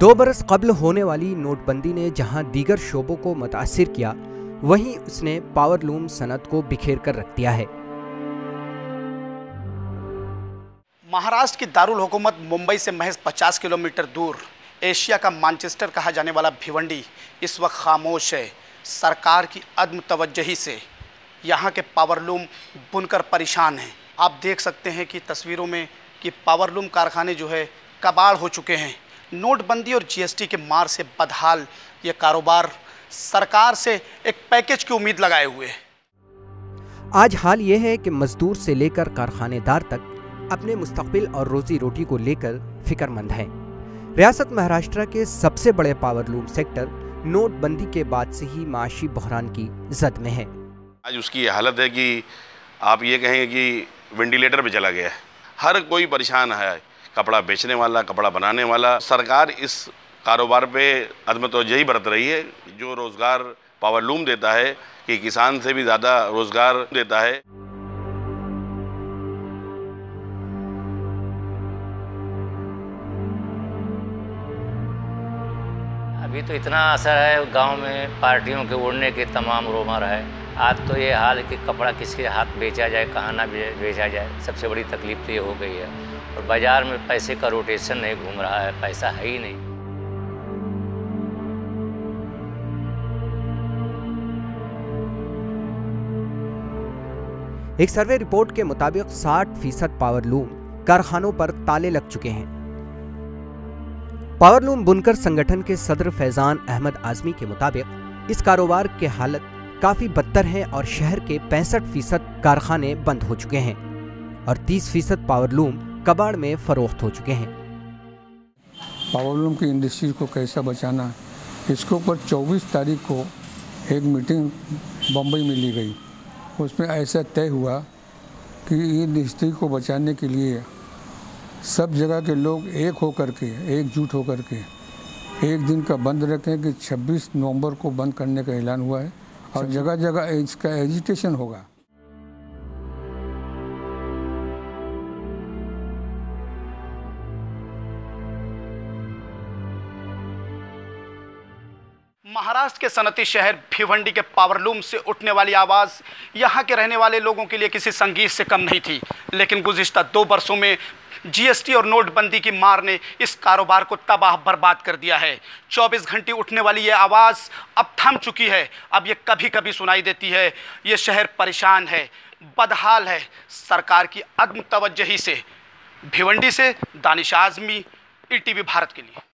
2 बरस कब्ल होने वाली नोटबंदी ने जहां दीगर शोबों को मुतासिर किया, वहीं उसने पावरलूम सनत को बिखेर कर रख दिया है। महाराष्ट्र की दारुल हुकूमत मुंबई से महज 50 किलोमीटर दूर एशिया का मैनचेस्टर कहा जाने वाला भिवंडी इस वक्त खामोश है। सरकार की अदम तवज्जही से यहाँ के पावरलूम बुनकर परेशान हैं। आप देख सकते हैं कि तस्वीरों में कि पावरलूम कारखाने जो है कबाड़ हो चुके हैं। नोटबंदी और जीएसटी के मार से बदहाल ये कारोबार सरकार से एक पैकेज की उम्मीद लगाए हुए है। आज हाल ये है कि मजदूर से लेकर कारखानेदार तक अपने मुस्तकबिल और रोजी रोटी को लेकर फिक्रमंद है। रियासत महाराष्ट्र के सबसे बड़े पावरलूम सेक्टर नोटबंदी के बाद से ही माशी बहरान की जद में है। आज उसकी हालत है कि आप ये कहेंगे कि वेंटिलेटर पे चला गया है। हर कोई परेशान है, कपड़ा बेचने वाला, कपड़ा बनाने वाला। सरकार इस कारोबार पे अदम तवज्जही बरत रही है। जो रोज़गार पावरलूम देता है कि किसान से भी ज़्यादा रोज़गार देता है। अभी तो इतना असर है गांव में पार्टियों के उड़ने के तमाम रोमार है। आज तो ये हाल है कि कपड़ा किसके हाथ बेचा जाए, कहाँ ना बेचा जाए। सबसे बड़ी तकलीफ तो ये हो गई है। और बाज़ार में पैसे का रोटेशन नहीं घूम रहा है, पैसा है ही नहीं। एक सर्वे रिपोर्ट के मुताबिक 60% पावरलूम कारखानों पर ताले लग चुके हैं। पावरलूम बुनकर संगठन के सदर फैजान अहमद आजमी के मुताबिक इस कारोबार के हालत काफी बदतर है और शहर के 65% कारखाने बंद हो चुके हैं और 30% पावरलूम कबाड़ में फरोख्त हो चुके हैं। पावरलूम की इंडस्ट्री को कैसा बचाना, इसके ऊपर 24 तारीख को एक मीटिंग बम्बई में ली गई। उसमें ऐसा तय हुआ कि इंडस्ट्री को बचाने के लिए सब जगह के लोग एकजुट होकर के एक दिन का बंद रखें कि 26 नवंबर को बंद करने का ऐलान हुआ है और जगह जगह इसका एजिटेशन होगा। महाराष्ट्र के सनती शहर भिवंडी के पावरलूम से उठने वाली आवाज़ यहाँ के रहने वाले लोगों के लिए किसी संगीत से कम नहीं थी। लेकिन गुज़िश्ता 2 बरसों में जीएसटी और नोटबंदी की मार ने इस कारोबार को तबाह बर्बाद कर दिया है। 24 घंटे उठने वाली ये आवाज़ अब थम चुकी है। अब ये कभी कभी सुनाई देती है। ये शहर परेशान है, बदहाल है सरकार की अदम तवज्जही से। भिवंडी से दानिश आज़मी, ईटीवी भारत के लिए।